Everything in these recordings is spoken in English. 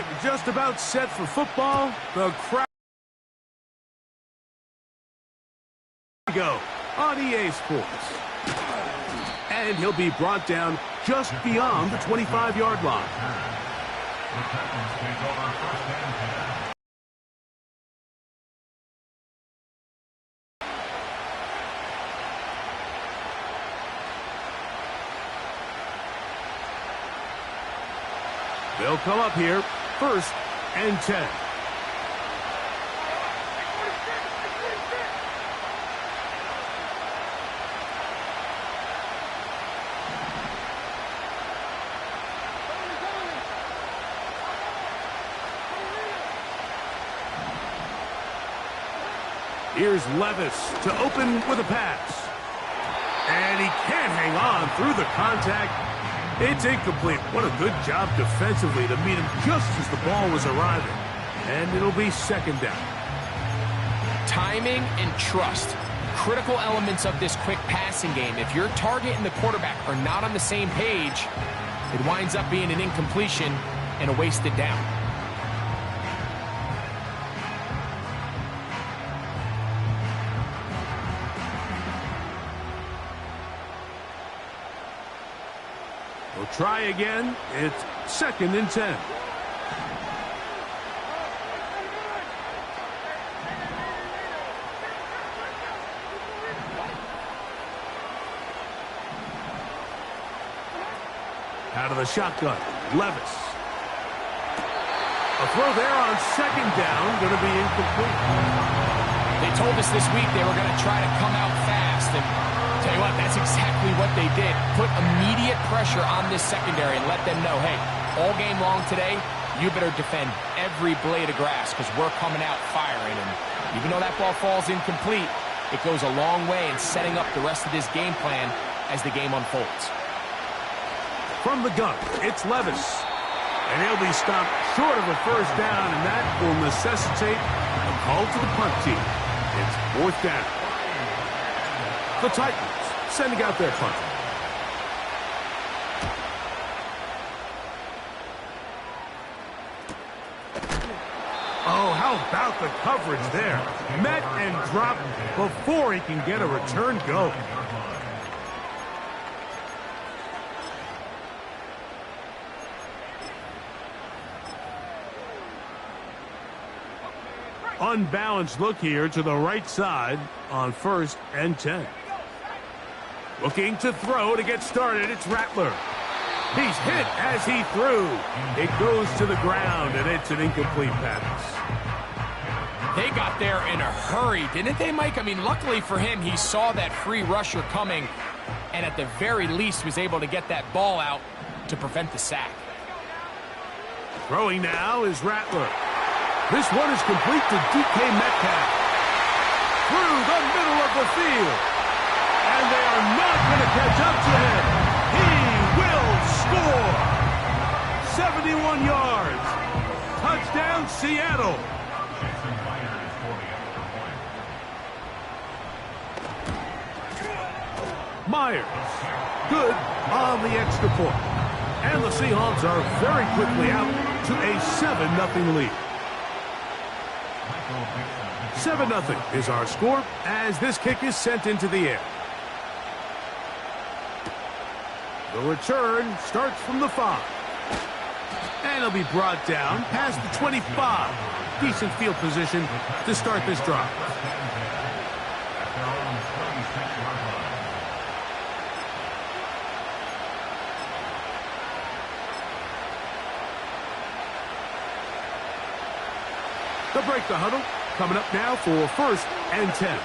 right, we're just about set for football. The crowd go on EA Sports. And he'll be brought down just beyond the 25-yard line. They'll come up here, 1st and 10. Here's Levis to open with a pass. And he can't hang on through the contact. It's incomplete. What a good job defensively to meet him just as the ball was arriving. And it'll be 2nd down. Timing and trust. Critical elements of this quick passing game. If your target and the quarterback are not on the same page, it winds up being an incompletion and a wasted down. We'll try again. It's 2nd and 10. Out of the shotgun, Levis. A throw there on 2nd down, going to be incomplete. They told us this week they were going to try to come out fast, and tell you what, that's exactly what they did. Put immediate pressure on this secondary and let them know, hey, all game long today, you better defend every blade of grass because we're coming out firing. And even though that ball falls incomplete, it goes a long way in setting up the rest of this game plan as the game unfolds. From the gun, it's Levis. And he'll be stopped short of a 1st down, and that will necessitate a call to the punt team. It's 4th down. The Titans sending out their punter. Oh, how about the coverage there? Met and dropped before he can get a return go. Unbalanced look here to the right side on 1st and 10. Looking to throw to get started, it's Rattler. He's hit as he threw. It goes to the ground, and it's an incomplete pass. They got there in a hurry, didn't they, Mike? I mean, luckily for him, he saw that free rusher coming, and at the very least was able to get that ball out to prevent the sack. Throwing now is Rattler. This one is complete to DK Metcalf. Through the middle of the field. And they are not going to catch up to him. He will score. 71 yards. Touchdown, Seattle. Myers. Good on the extra point. And the Seahawks are very quickly out to a 7-0 lead. 7-0 is our score as this kick is sent into the air. The return starts from the 5. And it'll be brought down past the 25. Decent field position to start this drive. They'll break the huddle. Coming up now for 1st and 10.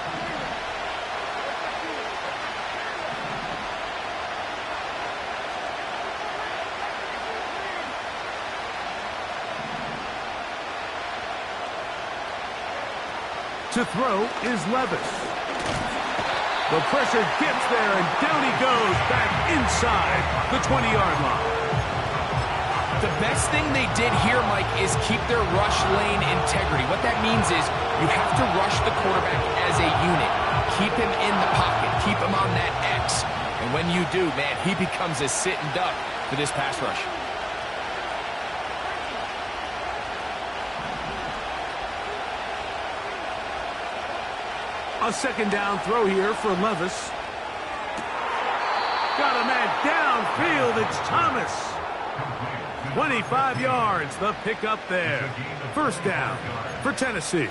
To throw is Levis. The pressure gets there, and down he goes back inside the 20-yard line. The best thing they did here, Mike, is keep their rush lane integrity. What that means is you have to rush the quarterback as a unit. Keep him in the pocket. Keep him on that X. And when you do, man, he becomes a sitting duck for this pass rush. A second down throw here for Levis. Got a man downfield. It's Thomas. 25 yards, the pickup there. First down for Tennessee.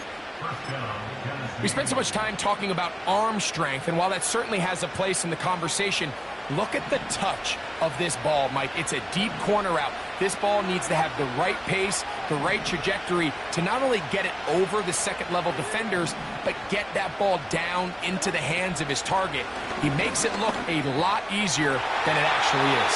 We spent so much time talking about arm strength, and while that certainly has a place in the conversation, look at the touch of this ball, Mike. It's a deep corner route. This ball needs to have the right pace, the right trajectory to not only get it over the second-level defenders, but get that ball down into the hands of his target. He makes it look a lot easier than it actually is.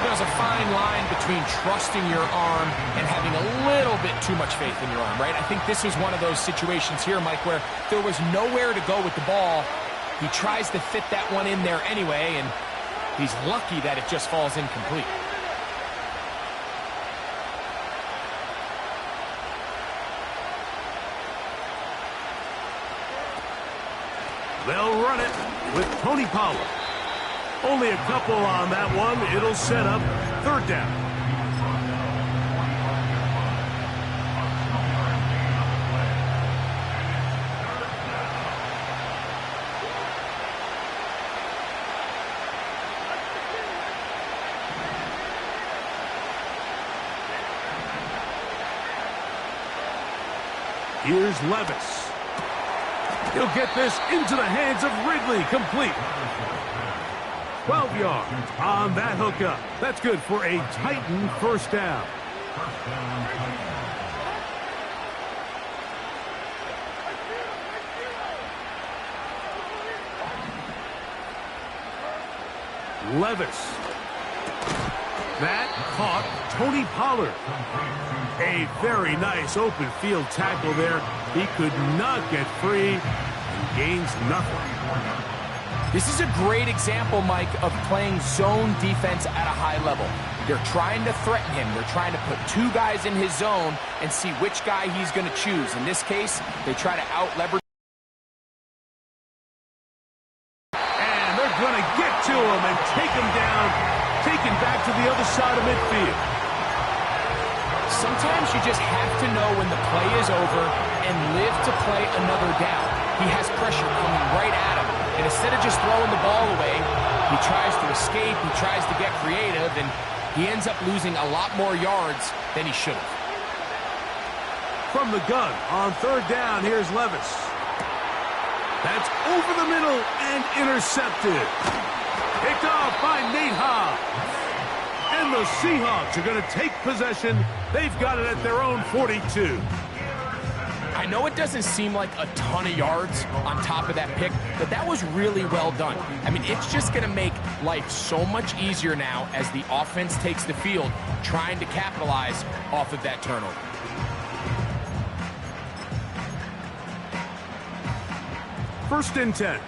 There's a fine line between trusting your arm and having a little bit too much faith in your arm, right? I think this was one of those situations here, Mike, where there was nowhere to go with the ball. He tries to fit that one in there anyway, and he's lucky that it just falls incomplete. They'll run it with Tony Pollard. Only a couple on that one. It'll set up third down. Here's Levis. He'll get this into the hands of Ridley, complete. 12 yards on that hookup. That's good for a Titan first down. Levis. That caught Tony Pollard. A very nice open field tackle there. He could not get free and gains nothing. This is a great example, Mike, of playing zone defense at a high level. They're trying to threaten him. They're trying to put two guys in his zone and see which guy he's going to choose. In this case, they try to out-leverage. And they're going to get to him and take him down, take him back to the other side of midfield. Sometimes you just have to know when the play is over and live to play another down. He has pressure coming right at him. And instead of just throwing the ball away, he tries to escape, he tries to get creative, and he ends up losing a lot more yards than he should have. From the gun on third down, here's Levis. That's over the middle and intercepted. Picked off by Nate Hobbs. And the Seahawks are going to take possession. They've got it at their own 42. I know it doesn't seem like a ton of yards on top of that pick, but that was really well done. I mean, it's just going to make life so much easier now as the offense takes the field, trying to capitalize off of that turnover. First and 10.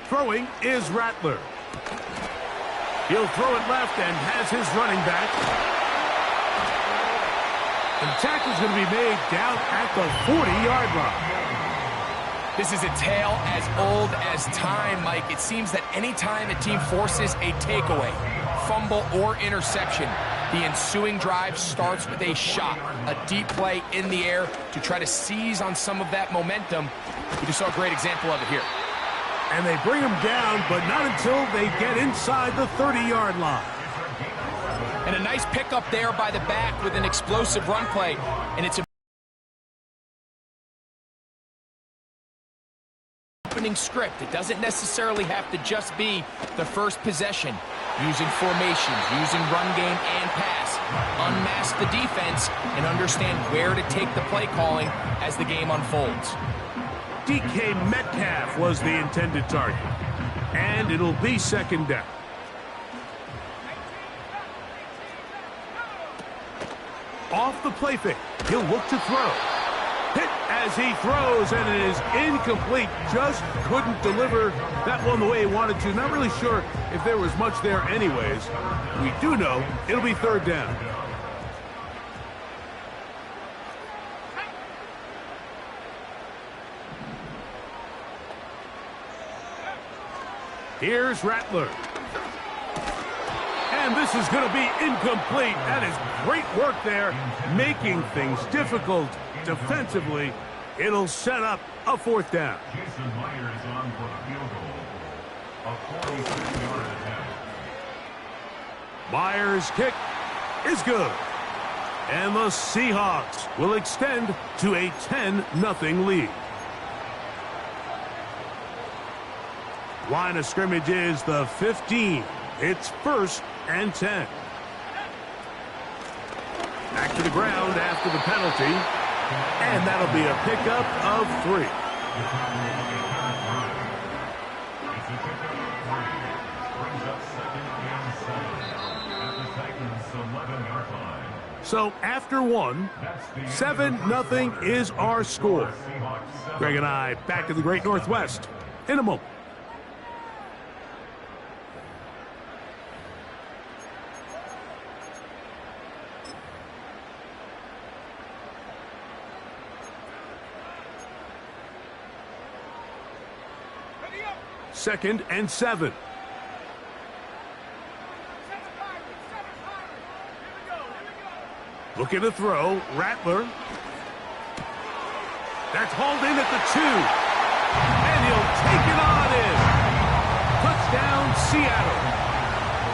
Throwing is Rattler. He'll throw it left and has his running back. And the tackle's going to be made down at the 40-yard line. This is a tale as old as time, Mike. It seems that any time a team forces a takeaway, fumble, or interception, the ensuing drive starts with a shot, a deep play in the air to try to seize on some of that momentum. We just saw a great example of it here. And they bring him down, but not until they get inside the 30-yard line. And a nice pickup there by the back with an explosive run play. And it's a opening script. It doesn't necessarily have to just be the first possession. Using formations, using run game and pass. Unmask the defense and understand where to take the play calling as the game unfolds. DK Metcalf was the intended target. And it'll be second down. Off the play fake. He'll look to throw. Hit as he throws, and it is incomplete. Just couldn't deliver that one the way he wanted to. Not really sure if there was much there anyways. We do know it'll be third down. Here's Rattler. And And this is going to be incomplete. That is great work there, making things difficult defensively. It'll set up a fourth down. Jason Myers on for the field goal. A 46-yard attempt. Myers' kick is good. And the Seahawks will extend to a 10-0 lead. Line of scrimmage is the 15. It's 1st and 10. Back to the ground after the penalty. And that'll be a pickup of 3. So after 1, 7-0 is our score. Greg and I back to the Great Northwest in a moment. Second and 7. Looking to throw. Rattler. That's hauled in at the 2. And he'll take it on in. Touchdown, Seattle.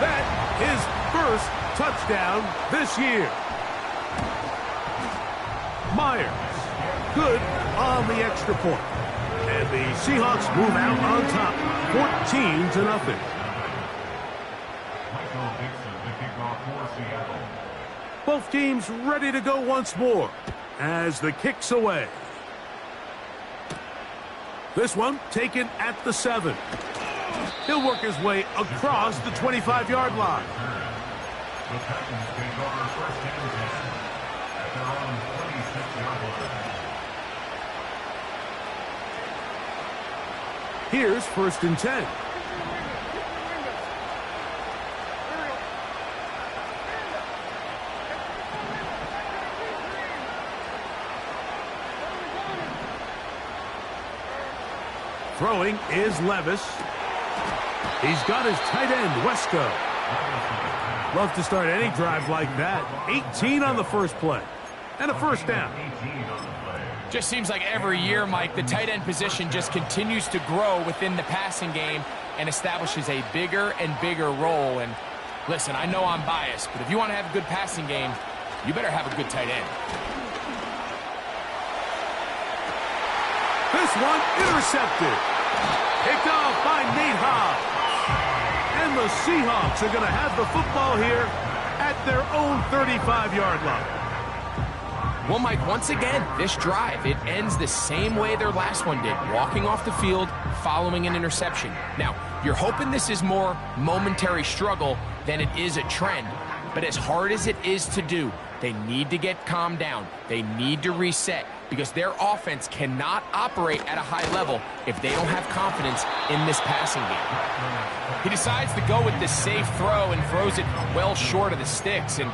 That is first touchdown this year. Myers. Good on the extra point. And the Seahawks move out on top, 14-0. Both teams ready to go once more as the kick's away. This one taken at the 7. He'll work his way across the 25-yard line. The Titans take over 1st and 10 at their own 26-yard line. Here's 1st and 10. Throwing is Levis. He's got his tight end, Wesco. Love to start any drive like that. 18 on the first play. And a 1st down. Just seems like every year, Mike, the tight end position just continues to grow within the passing game and establishes a bigger and bigger role. And listen, I know I'm biased, but if you want to have a good passing game, you better have a good tight end. This one intercepted. Picked off by Nate Hobbs. And the Seahawks are going to have the football here at their own 35-yard line. Well, Mike, once again, this drive, it ends the same way their last one did, walking off the field, following an interception. Now, you're hoping this is more momentary struggle than it is a trend, but as hard as it is to do, they need to get calmed down. They need to reset because their offense cannot operate at a high level if they don't have confidence in this passing game. He decides to go with the safe throw and throws it well short of the sticks. And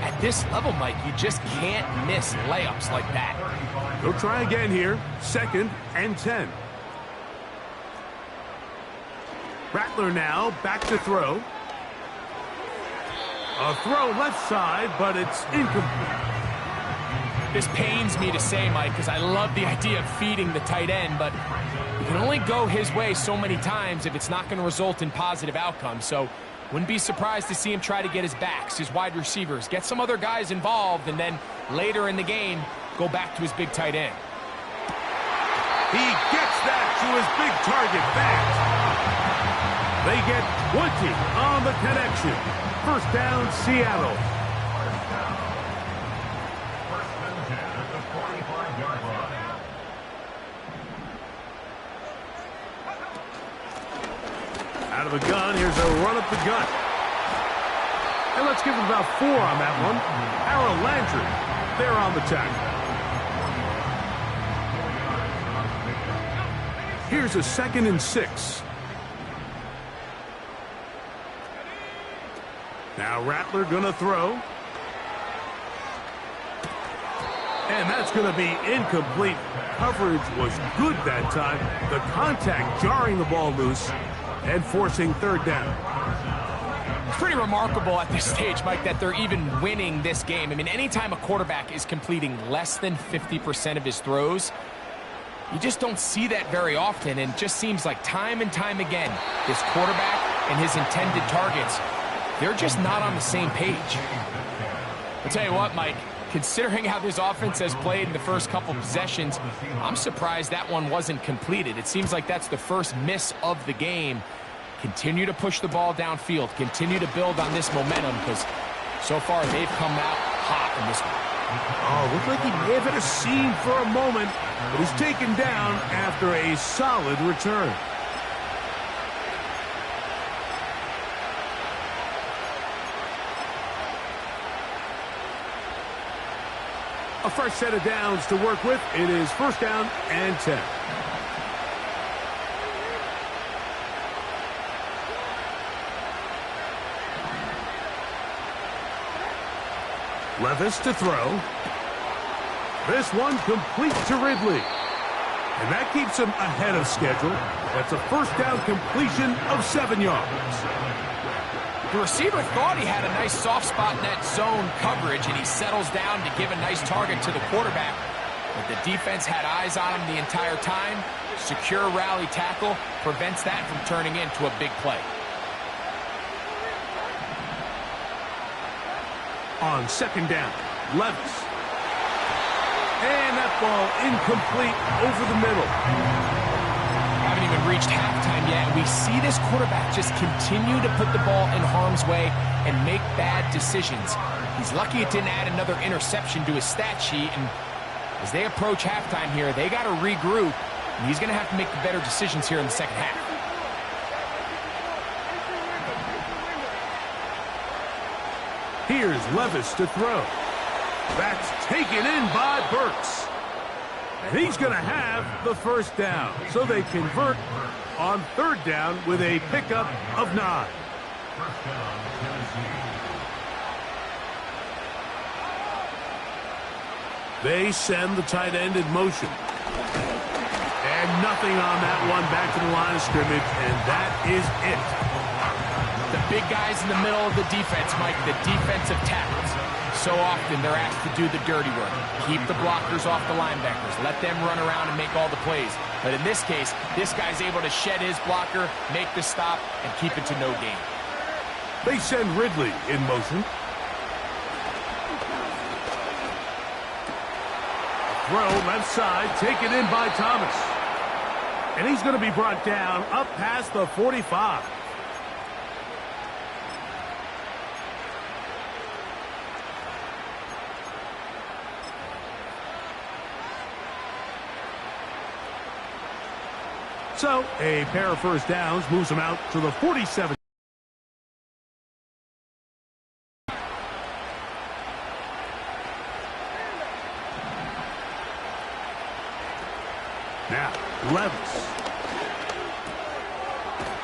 at this level, Mike, you just can't miss layups like that. They'll try again here. 2nd and 10. Rattler now back to throw. A throw left side, but it's incomplete. This pains me to say, Mike, because I love the idea of feeding the tight end, but you can only go his way so many times if it's not going to result in positive outcomes. So wouldn't be surprised to see him try to get his backs, his wide receivers, get some other guys involved, and then later in the game, go back to his big tight end. He gets that to his big target fast. They get 20 on the connection. 1st down, Seattle. Out of a gun, here's a run up the gut. And let's give him about 4 on that one. Aaron Landry, there on the tackle. Here's a 2nd and 6. Now Rattler gonna throw. And that's gonna be incomplete. Coverage was good that time. The contact jarring the ball loose and forcing 3rd down. Pretty remarkable at this stage, Mike, that they're even winning this game. I mean, anytime a quarterback is completing less than 50% of his throws, you just don't see that very often, and just seems like time and time again, this quarterback and his intended targets, they're just not on the same page. I'll tell you what, Mike, considering how this offense has played in the first couple possessions, I'm surprised that one wasn't completed. It seems like that's the first miss of the game. Continue to push the ball downfield. Continue to build on this momentum, because so far they've come out hot in this one. Oh, looked like he may have hit a seam for a moment, but he's taken down after a solid return. A fresh set of downs to work with. It is first down and 10. Levis to throw. This one complete to Ridley. And that keeps him ahead of schedule. That's a first down completion of 7 yards. The receiver thought he had a nice soft spot in that zone coverage, and he settles down to give a nice target to the quarterback. But the defense had eyes on him the entire time. Secure rally tackle prevents that from turning into a big play. On second down, Levis. And that ball incomplete over the middle. Haven't even reached halftime yet, and we see this quarterback just continue to put the ball in harm's way and make bad decisions. He's lucky it didn't add another interception to his stat sheet, and as they approach halftime here, they got to regroup, and he's going to have to make the better decisions here in the second half. Here's Levis to throw. That's taken in by Burks. And he's going to have the first down. So they convert on third down with a pickup of 9. First down, Tennessee. They send the tight end in motion. And nothing on that one, back to the line of scrimmage, and that is it. The big guys in the middle of the defense, Mike, the defensive tackles. So often they're asked to do the dirty work. Keep the blockers off the linebackers. Let them run around and make all the plays. But in this case, this guy's able to shed his blocker, make the stop, and keep it to no gain. They send Ridley in motion. Throw left side, taken in by Thomas. And he's going to be brought down up past the 45. So, a pair of first downs moves him out to the 47. Now, Levis.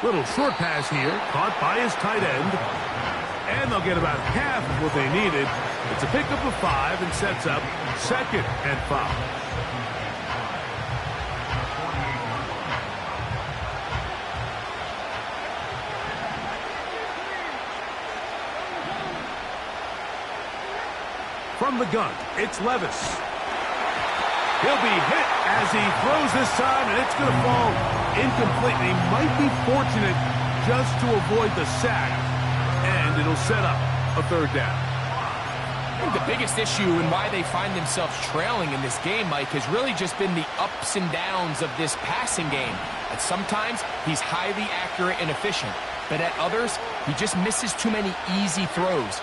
Little short pass here, caught by his tight end. And they'll get about half of what they needed. It's a pickup of 5 and sets up second and 5. From the gun, it's Levis. He'll be hit as he throws this time, and it's going to fall incomplete. He might be fortunate just to avoid the sack, and it'll set up a third down. I think the biggest issue and why they find themselves trailing in this game, Mike, has really just been the ups and downs of this passing game. At sometimes, he's highly accurate and efficient, but at others, he just misses too many easy throws.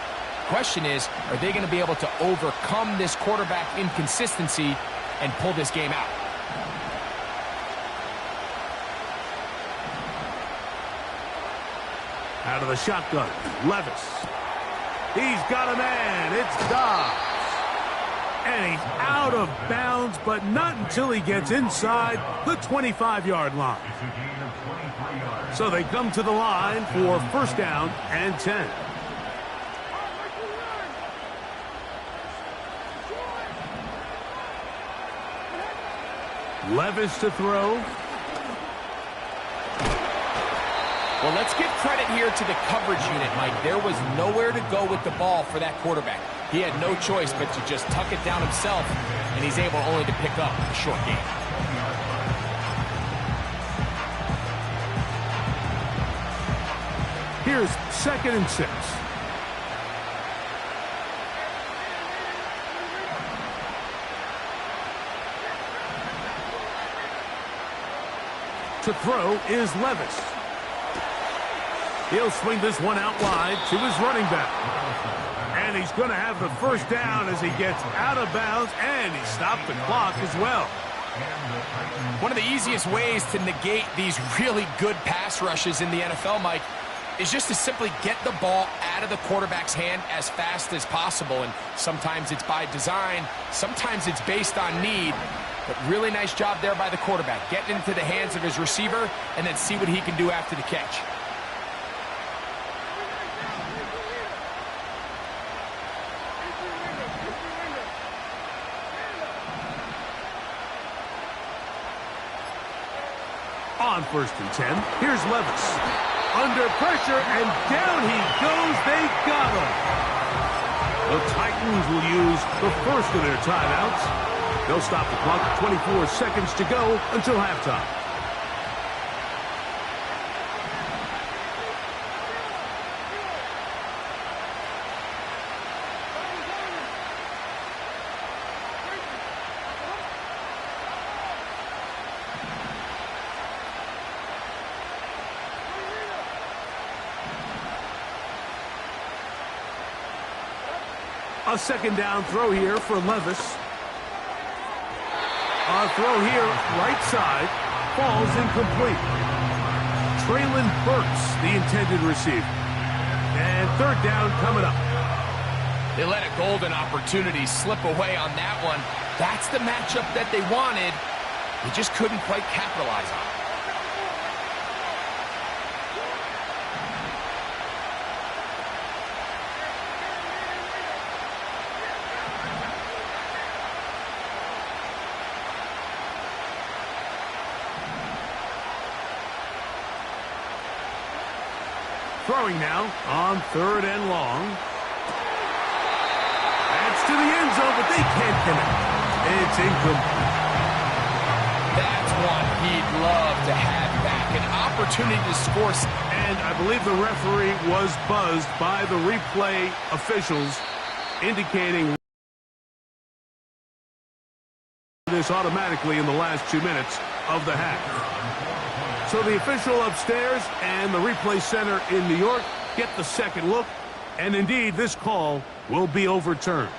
Question is, are they going to be able to overcome this quarterback inconsistency and pull this game out? Out of the shotgun, Levis. He's got a man. It's Dobbs. And he's out of bounds, but not until he gets inside the 25-yard line. It's a gain of 23 yards. So they come to the line for first down and 10. Levis to throw. Well, Well, let's give credit here to the coverage unit, Mike. There was nowhere to go with the ball for that quarterback. He had no choice but to just tuck it down himself, and he's able only to pick up a short gain. Here's 2nd and 6. To throw is Levis. He'll swing this one out wide to his running back. And he's going to have the first down as he gets out of bounds, and he stopped the clock as well. One of the easiest ways to negate these really good pass rushes in the NFL, Mike, is just to simply get the ball out of the quarterback's hand as fast as possible. And sometimes it's by design, sometimes it's based on need. But really nice job there by the quarterback, getting into the hands of his receiver and then see what he can do after the catch. On 1st and 10, here's Levis. Under pressure, and down he goes. They got him. The Titans will use the first of their timeouts. They'll stop the clock. 24 seconds to go until halftime. A 2nd down throw here for Levis. A throw here, right side, falls incomplete. Traylon Burks, the intended receiver. And 3rd down coming up. They let a golden opportunity slip away on that one. That's the matchup that they wanted. They just couldn't quite capitalize on it. Throwing now on 3rd and long. That's to the end zone, but they can't connect. It's incomplete. That's one he'd love to have back. An opportunity to score. And I believe the referee was buzzed by the replay officials, indicating this automatically in the last 2 minutes of the half. So the official upstairs and the replay center in New York get the second look, and indeed this call will be overturned.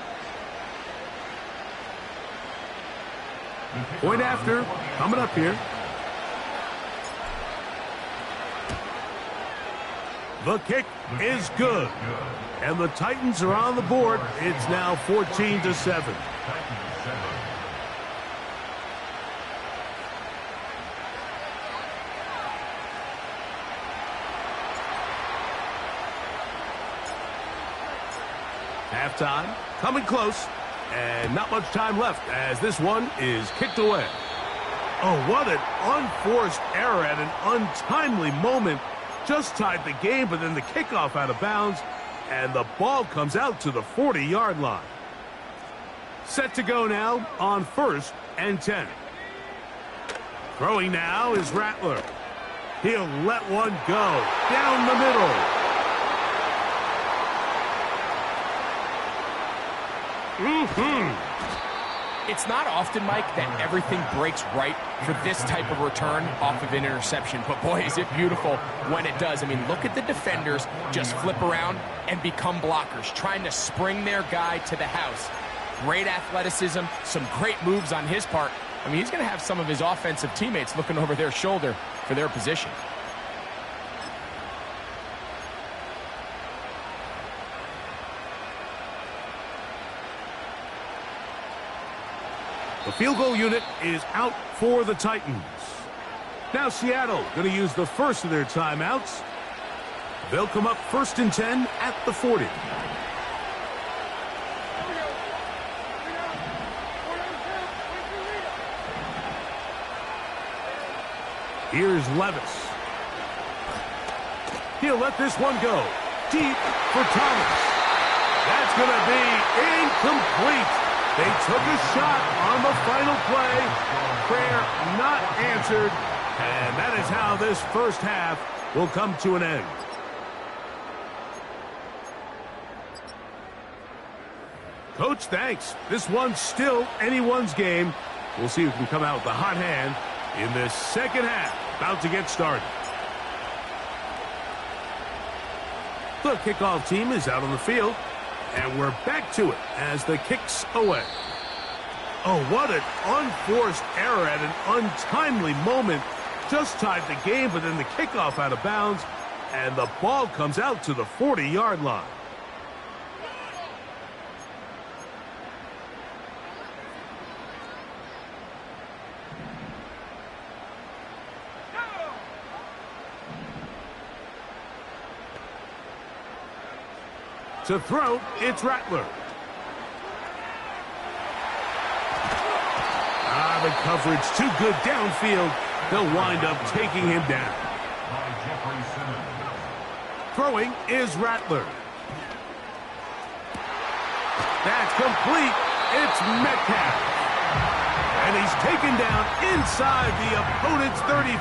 Point after coming up here. The kick is good, and the Titans are on the board. It's now 14-7. Halftime, coming close, and not much time left as this one is kicked away. Oh, what an unforced error at an untimely moment. Just tied the game, but then the kickoff out of bounds, and the ball comes out to the 40-yard line. Set to go now on 1st and 10. Throwing now is Rattler. He'll let one go down the middle. It's not often, Mike, that everything breaks right for this type of return off of an interception. But, boy, is it beautiful when it does. I mean, look at the defenders just flip around and become blockers, trying to spring their guy to the house. Great athleticism, some great moves on his part. I mean, he's going to have some of his offensive teammates looking over their shoulder for their position. The field goal unit is out for the Titans. Now Seattle going to use the first of their timeouts. They'll come up 1st and 10 at the 40. Here's Levis. He'll let this one go. Deep for Thomas. That's going to be incomplete. They took a shot on the final play. Prayer not answered. And that is how this first half will come to an end. Coach, thanks. This one's still anyone's game. We'll see who can come out with the hot hand in this second half. About to get started. The kickoff team is out on the field. And we're back to it as the kick's away. Oh, what an unforced error at an untimely moment. Just tied the game, but then the kickoff out of bounds. And the ball comes out to the 40-yard line. To throw, it's Rattler. The coverage too good downfield. They'll wind up taking him down. Throwing is Rattler. That's complete. It's Metcalf. And he's taken down inside the opponent's 35.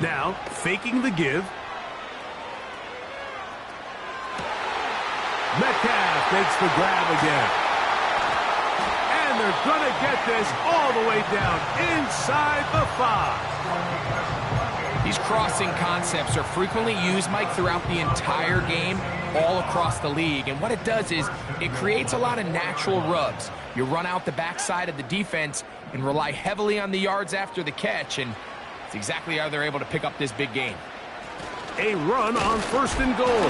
Now, faking the give. Metcalf makes the grab again. And they're going to get this all the way down inside the 5. These crossing concepts are frequently used, Mike, throughout the entire game, all across the league. And what it does is it creates a lot of natural rubs. You run out the backside of the defense and rely heavily on the yards after the catch, and it's exactly how they're able to pick up this big game. A run on 1st and goal.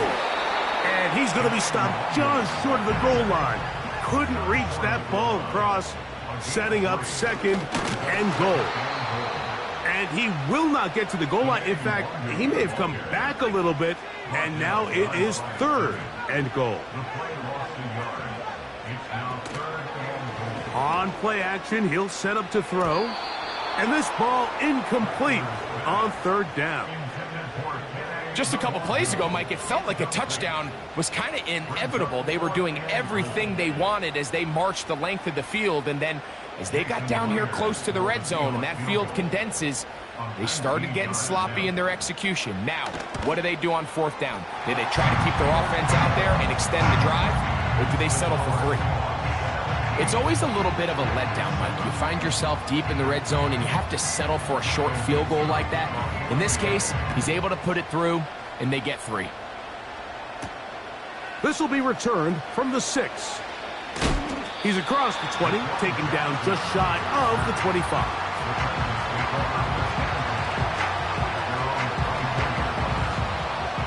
And he's going to be stopped just short of the goal line. Couldn't reach that ball across, setting up 2nd and goal. And he will not get to the goal line. In fact, he may have come back a little bit, and now it is 3rd and goal. On play action, he'll set up to throw. And this ball incomplete on 3rd down. Just a couple plays ago, Mike, it felt like a touchdown was kind of inevitable. They were doing everything they wanted as they marched the length of the field. And then as they got down here close to the red zone and that field condenses, they started getting sloppy in their execution. Now, what do they do on 4th down? Do they try to keep their offense out there and extend the drive? Or do they settle for 3? It's always a little bit of a letdown, Mike. You find yourself deep in the red zone and you have to settle for a short field goal like that. In this case, he's able to put it through, and they get 3. This will be returned from the 6. He's across the 20, taken down just shy of the 25.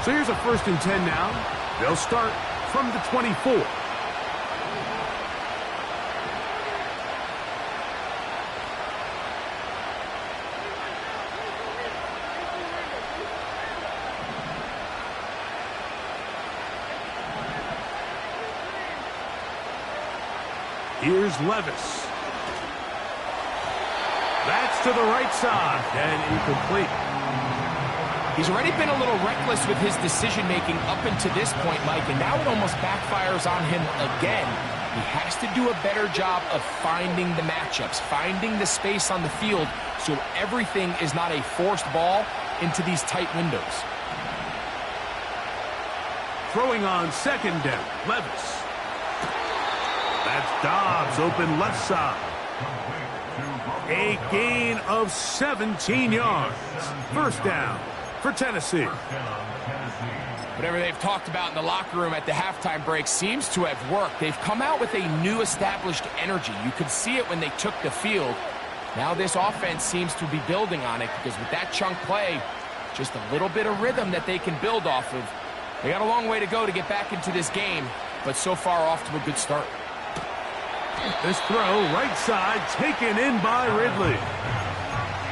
So here's a 1st and 10 now. They'll start from the 24. Here's Levis. That's to the right side and incomplete. He's already been a little reckless with his decision-making up until this point, Mike, and now it almost backfires on him again. He has to do a better job of finding the matchups, finding the space on the field so everything is not a forced ball into these tight windows. Throwing on 2nd down, Levis. That's Dobbs, open left side. A gain of 17 yards. 1st down for Tennessee. Whatever they've talked about in the locker room at the halftime break seems to have worked. They've come out with a new established energy. You could see it when they took the field. Now this offense seems to be building on it because with that chunk play, just a little bit of rhythm that they can build off of. They got a long way to go to get back into this game, but so far off to a good start. This throw, right side, taken in by Ridley.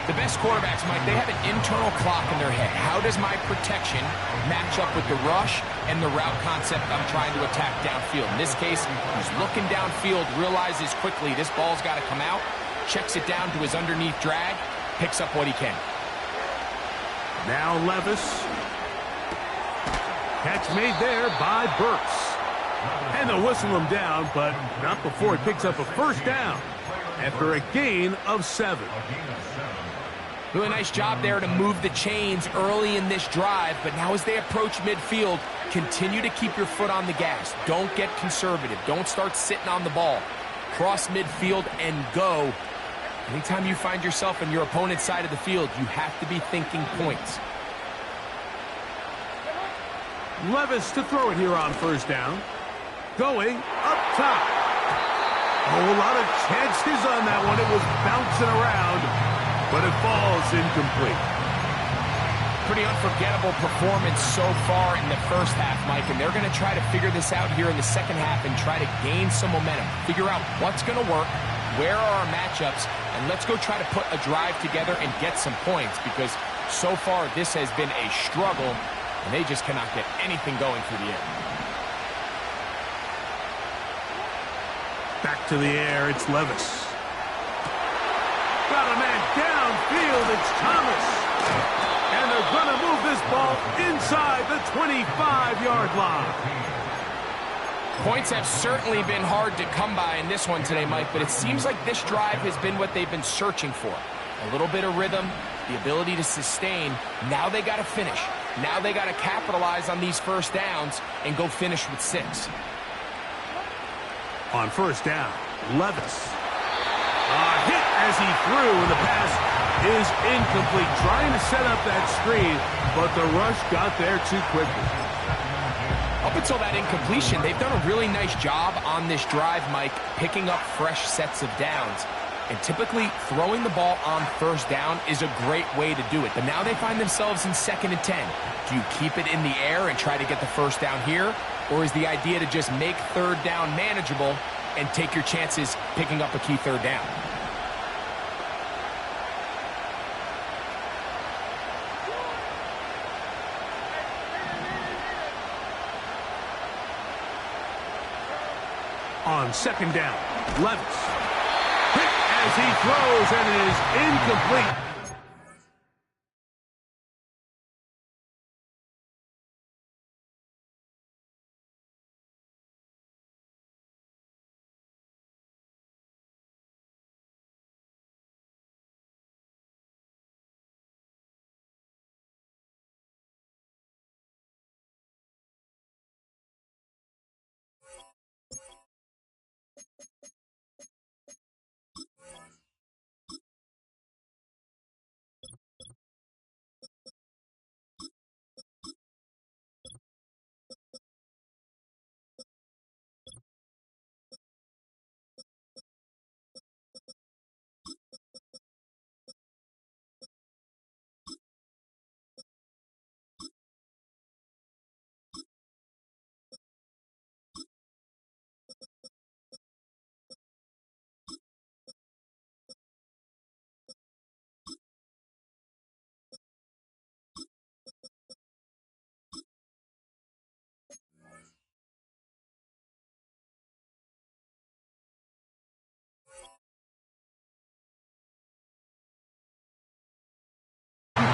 The best quarterbacks, Mike, they have an internal clock in their head. How does my protection match up with the rush and the route concept I'm trying to attack downfield? In this case, he's looking downfield, realizes quickly this ball's got to come out, checks it down to his underneath drag, picks up what he can. Now Levis. Catch made there by Burks. And they'll whistle him down, but not before he picks up a first down after a gain of 7. Really nice job there to move the chains early in this drive, but now as they approach midfield, continue to keep your foot on the gas. Don't get conservative. Don't start sitting on the ball. Cross midfield and go. Anytime you find yourself on your opponent's side of the field, you have to be thinking points. Levis to throw it here on first down. Going up top. Oh, a lot of chances on that one. It was bouncing around, but it falls incomplete. Pretty unforgettable performance so far in the first half, Mike, and they're going to try to figure this out here in the second half and try to gain some momentum. Figure out what's going to work, where are our matchups, and let's go try to put a drive together and get some points, because so far this has been a struggle, and they just cannot get anything going through the air. Back to the air, it's Levis. Got a man downfield, it's Thomas. And they're going to move this ball inside the 25-yard line. Points have certainly been hard to come by in this one today, Mike, but it seems like this drive has been what they've been searching for. A little bit of rhythm, the ability to sustain. Now they got to finish. Now they got to capitalize on these first downs and go finish with 6. On first down, Levis. Hit as he threw, and the pass is incomplete. Trying to set up that screen, but the rush got there too quickly. Up until that incompletion, they've done a really nice job on this drive, Mike, picking up fresh sets of downs. And typically, throwing the ball on first down is a great way to do it. But now they find themselves in 2nd and 10. Do you keep it in the air and try to get the first down here? Or is the idea to just make third down manageable and take your chances picking up a key third down? On second down, Levis. Hit as he throws, and it is incomplete.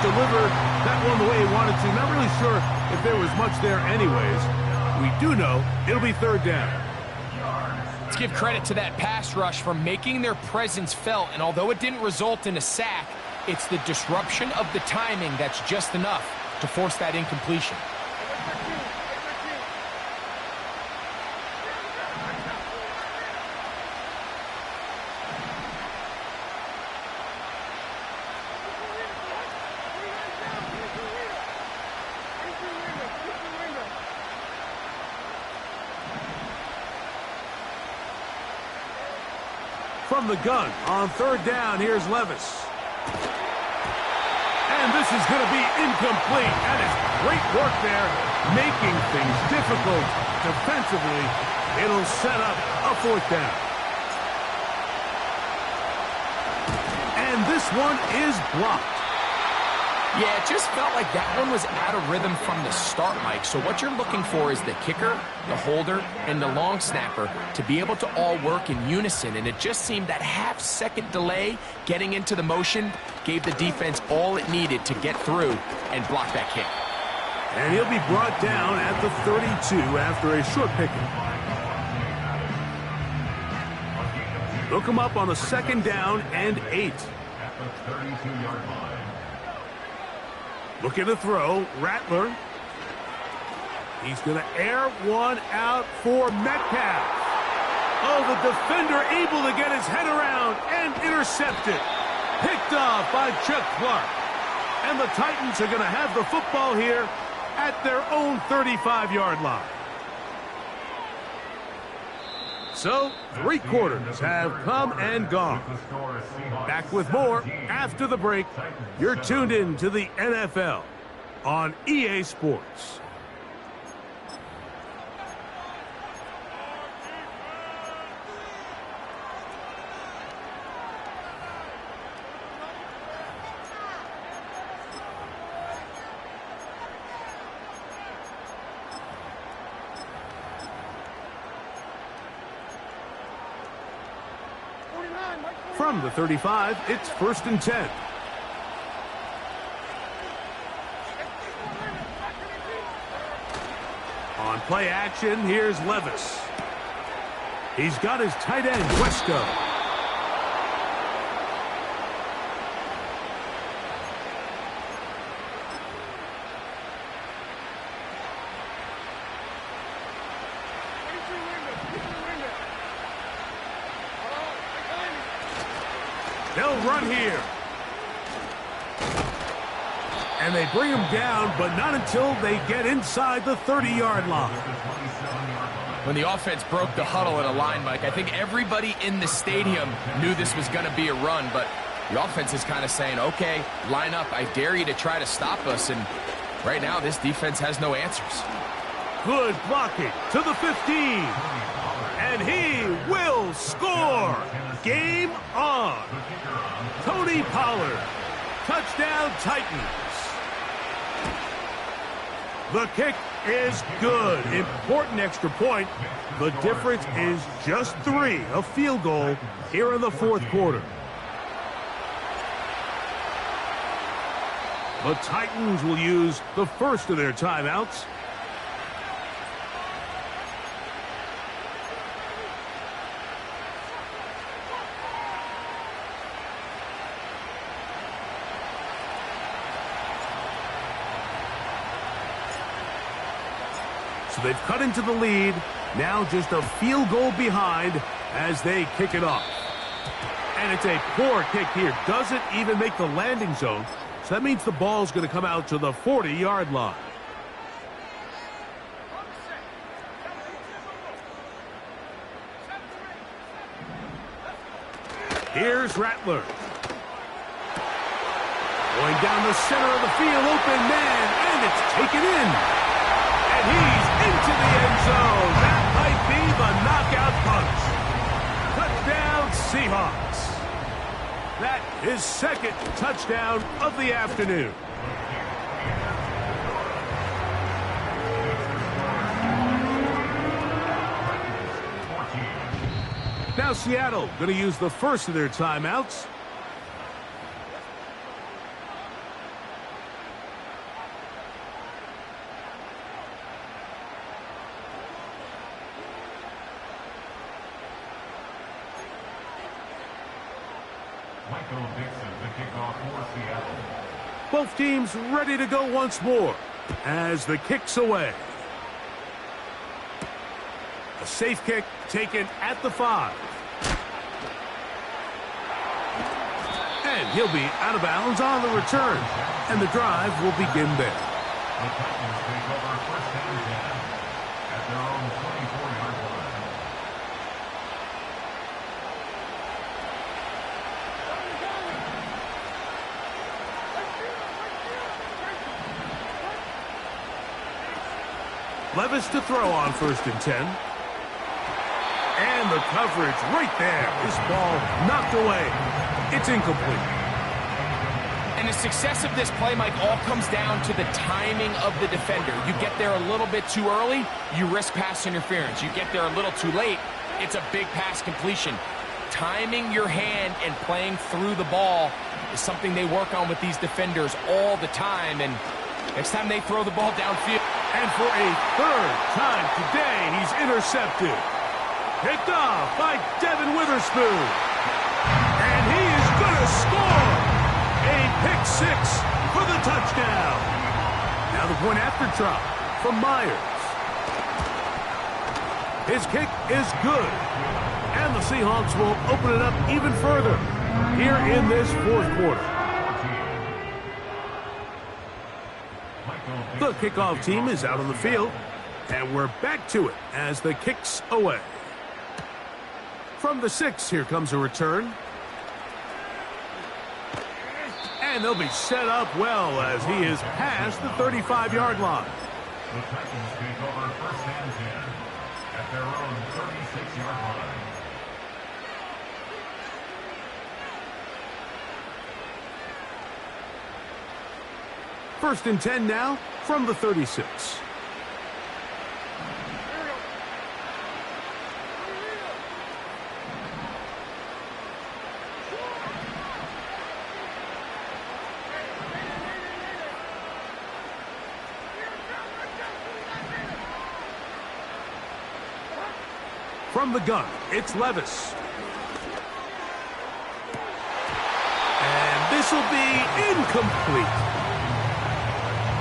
Delivered that one the way he wanted to. Not really sure if there was much there anyways. We do know it'll be third down. Let's give credit to that pass rush for making their presence felt, and although it didn't result in a sack, it's the disruption of the timing that's just enough to force that incompletion. From the gun, on third down, here's Levis. And this is going to be incomplete. That is great work there, making things difficult defensively. It'll set up a fourth down. And this one is blocked. Yeah, it just felt like that one was out of rhythm from the start, Mike. So what you're looking for is the kicker, the holder, and the long snapper to be able to all work in unison. And it just seemed that half-second delay getting into the motion gave the defense all it needed to get through and block that kick. And he'll be brought down at the 32 after a short pickup. Look him up on a 2nd down and 8. At the 32-yard line. Looking to throw, Rattler. He's going to air one out for Metcalf. Oh, the defender able to get his head around and intercepted. Picked off by Chuck Clark. And the Titans are going to have the football here at their own 35-yard line. So, 3 quarters have come and gone. Back with more after the break. You're tuned in to the NFL on EA Sports. From the 35, it's 1st and 10. On play action, here's Levis. He's got his tight end, Wesco. They'll run here. And they bring him down, but not until they get inside the 30-yard line. When the offense broke the huddle at a line, Mike, I think everybody in the stadium knew this was going to be a run, but the offense is kind of saying, okay, line up. I dare you to try to stop us. And right now, this defense has no answers. Good blocking to the 15. And he will score. Game on. Tony Pollard. Touchdown Titans. The kick is good. Important extra point. The difference is just 3. A field goal here in the 4th quarter. The Titans will use the first of their timeouts. So they've cut into the lead. Now just a field goal behind as they kick it off. And it's a poor kick here. Doesn't even make the landing zone. So that means the ball's going to come out to the 40-yard line. Here's Rattler. Going down the center of the field, open man, and it's taken in. And he's into the end zone. That might be the knockout punch. Touchdown, Seahawks. That is 2nd touchdown of the afternoon. Now Seattle going to use the first of their timeouts. Both teams ready to go once more as the kick's away. A safe kick taken at the 5. And he'll be out of bounds on the return. And the drive will begin there. The Titans take over 1st and 10 at their own 24-yard line. Levis to throw on 1st and 10. And the coverage right there. This ball knocked away. It's incomplete. And the success of this play, Mike, all comes down to the timing of the defender. You get there a little bit too early, you risk pass interference. You get there a little too late, it's a big pass completion. Timing your hand and playing through the ball is something they work on with these defenders all the time. And next time they throw the ball downfield. And for a third time today, he's intercepted. Picked off by Devin Witherspoon. And he is going to score. A pick six for the touchdown. Now the point after drop from Myers. His kick is good. And the Seahawks will open it up even further here in this fourth quarter. The kickoff team is out on the field, and we're back to it as the kick's away. From the 6, here comes a return. And they'll be set up well as he is past the 35-yard line. The Titans take over first and 10 at their own 36-yard line. First and 10 now from the 36. From the gun, it's Levis. And this will be incomplete.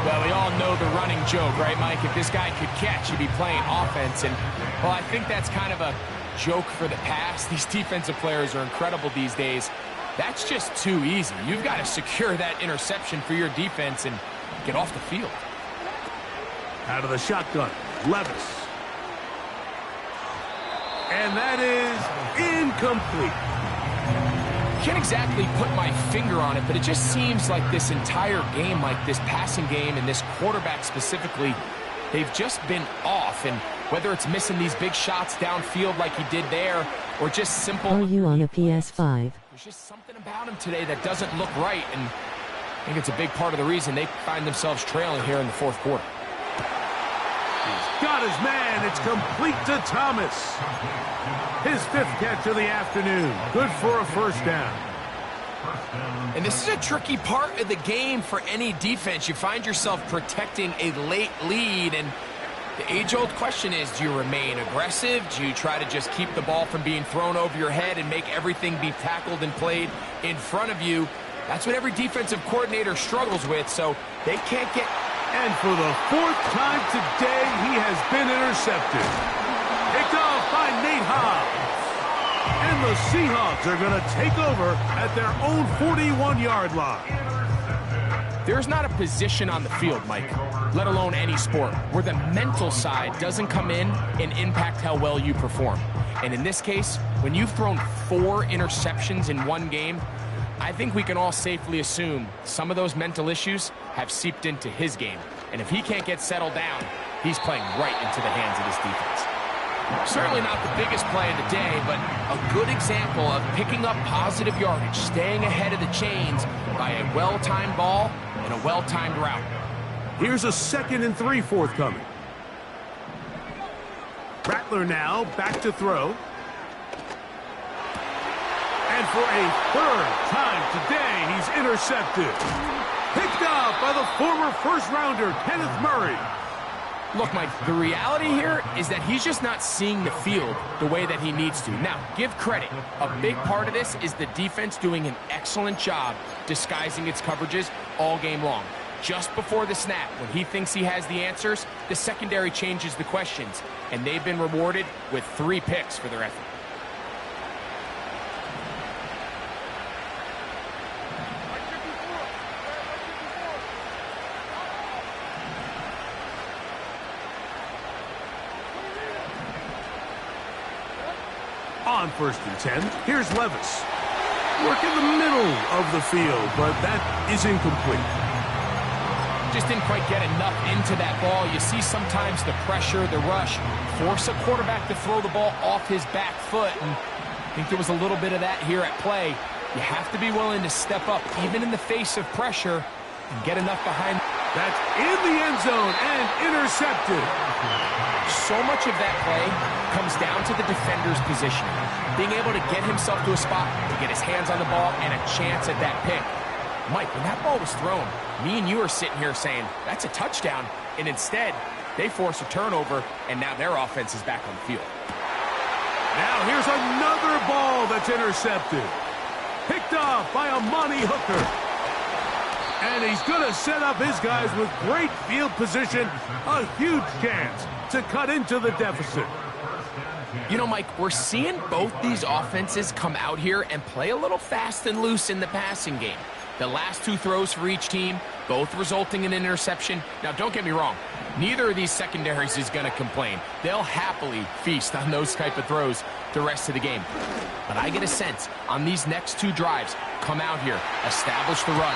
Well, we all know the running joke, right, Mike? If this guy could catch, he'd be playing offense. And, well, I think that's kind of a joke for the past. These defensive players are incredible these days. That's just too easy. You've got to secure that interception for your defense and get off the field. Out of the shotgun, Levis. And that is incomplete. Can't exactly put my finger on it, but it just seems like this entire game, like this passing game and this quarterback specifically, they've just been off. And whether it's missing these big shots downfield like he did there, or just simple... Are you on a PS5? There's just something about him today that doesn't look right, and I think it's a big part of the reason they find themselves trailing here in the fourth quarter. He's got his man. It's complete to Thomas. His 5th catch of the afternoon. Good for a first down. And this is a tricky part of the game for any defense. You find yourself protecting a late lead, and the age-old question is, do you remain aggressive? Do you try to just keep the ball from being thrown over your head and make everything be tackled and played in front of you? That's what every defensive coordinator struggles with, so they can't get... And for the 4th time today, he has been intercepted. Picked off by Nate Hobbs. And the Seahawks are going to take over at their own 41-yard line. There's not a position on the field, Mike, let alone any sport, where the mental side doesn't come in and impact how well you perform. And in this case, when you've thrown 4 interceptions in one game, I think we can all safely assume some of those mental issues have seeped into his game. And if he can't get settled down, he's playing right into the hands of this defense. Certainly not the biggest play of the day, but a good example of picking up positive yardage, staying ahead of the chains by a well-timed ball and a well-timed route. Here's a 2nd and 3 forthcoming. Rattler now back to throw. And for a 3rd time today, he's intercepted. Picked up by the former first-rounder, Kenneth Murray. Look, Mike, the reality here is that he's just not seeing the field the way that he needs to. Now, give credit. A big part of this is the defense doing an excellent job disguising its coverages all game long. Just before the snap, when he thinks he has the answers, the secondary changes the questions, and they've been rewarded with 3 picks for their effort. On 1st and 10, here's Levis. Work in the middle of the field, but that is incomplete. Just didn't quite get enough into that ball. You see sometimes the pressure, the rush, force a quarterback to throw the ball off his back foot, and I think there was a little bit of that here at play. You have to be willing to step up, even in the face of pressure, and get enough behind. That's in the end zone and intercepted. So much of that play comes down to the defender's positioning. Being able to get himself to a spot, to get his hands on the ball, and a chance at that pick. Mike, when that ball was thrown, me and you are sitting here saying, that's a touchdown. And instead, they force a turnover, and now their offense is back on the field. Now here's another ball that's intercepted. Picked off by a Monty Hooker. And he's going to set up his guys with great field position. A huge chance to cut into the deficit. You know, Mike, we're seeing both these offenses come out here and play a little fast and loose in the passing game. The last two throws for each team, both resulting in an interception. Now, don't get me wrong. Neither of these secondaries is going to complain. They'll happily feast on those type of throws the rest of the game. But I get a sense on these next two drives, come out here, establish the run,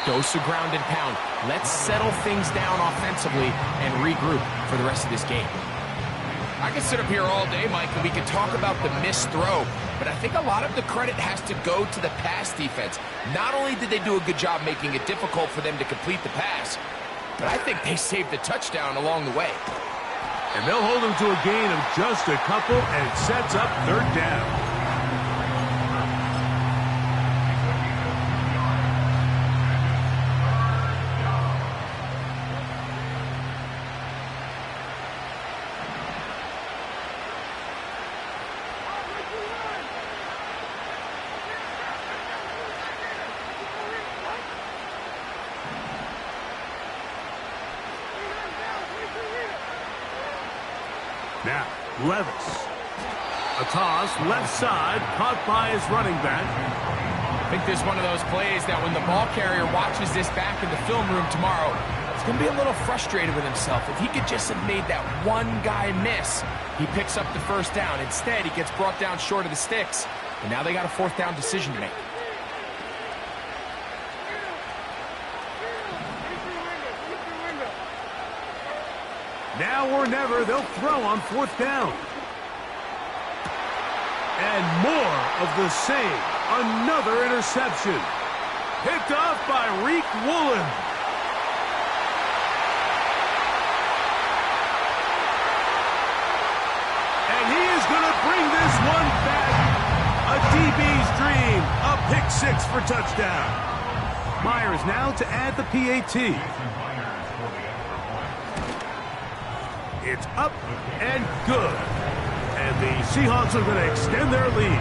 dose of ground and pound. Let's settle things down offensively and regroup for the rest of this game. I could sit up here all day, Mike, and we could talk about the missed throw, but I think a lot of the credit has to go to the pass defense. Not only did they do a good job making it difficult for them to complete the pass, but I think they saved the touchdown along the way. And they'll hold them to a gain of just a couple, and it sets up third down. Now, Levis. A toss, left side, caught by his running back. I think this is one of those plays that when the ball carrier watches this back in the film room tomorrow, he's going to be a little frustrated with himself. If he could just have made that one guy miss, he picks up the first down. Instead, he gets brought down short of the sticks, and now they got a fourth down decision to make. Now or never, they'll throw on fourth down. And more of the same. Another interception. Picked off by Reek Woolen. And he is going to bring this one back. A DB's dream. A pick six for touchdown. Myers now to add the PAT. It's up and good. And the Seahawks are going to extend their lead.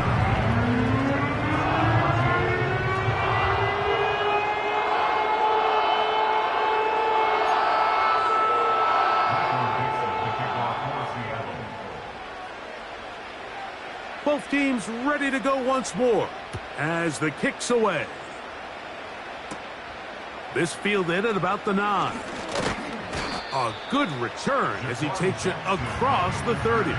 Both teams ready to go once more as the kick's away. This fielded at about the 9. A good return as he takes it across the 30.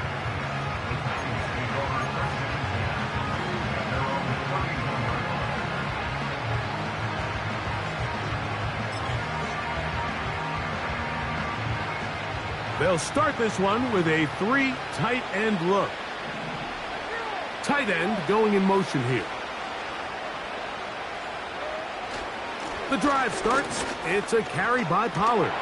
They'll start this one with a 3 tight end look. Tight end going in motion here. The drive starts. It's a carry by Pollard.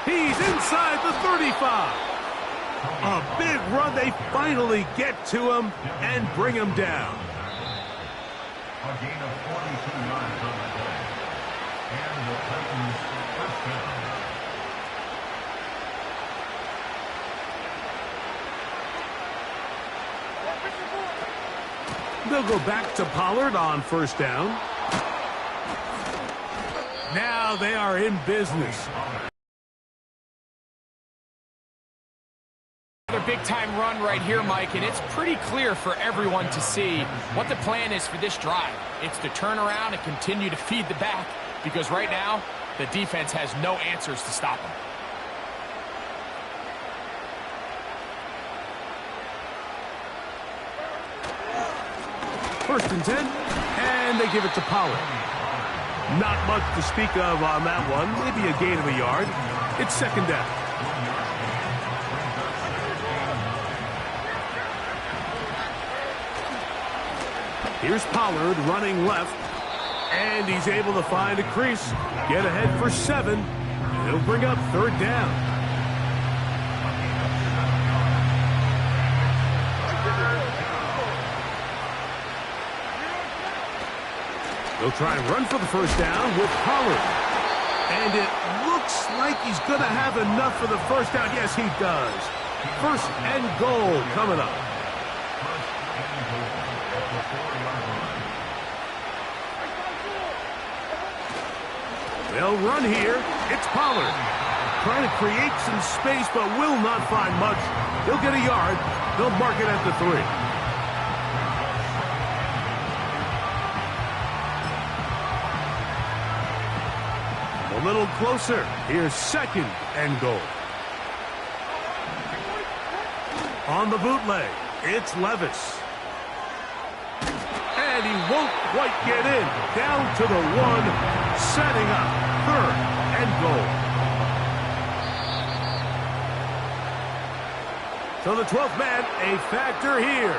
He's inside the 35. A big run. They finally get to him and bring him down. A gain of 42 yards on the play. And the Titans first down. They'll go back to Pollard on first down. Now they are in business. Another big-time run right here, Mike, and it's pretty clear for everyone to see what the plan is for this drive. It's to turn around and continue to feed the back, because right now, the defense has no answers to stop them. First and 10, and they give it to Pollard. Not much to speak of on that one, maybe a gain of a yard. It's second down. Here's Pollard running left. And he's able to find a crease. Get ahead for 7. It'll bring up 3rd down. They'll try and run for the 1st down with Pollard. And it looks like he's going to have enough for the 1st down. Yes, he does. 1st and goal coming up. They'll run here. It's Pollard. Trying to create some space, but will not find much. He'll get a yard. They'll mark it at the 3. A little closer. Here's 2nd and goal. On the bootleg, it's Levis. And he won't quite get in. Down to the 1, setting up 3rd and goal. So the 12th man, a factor here.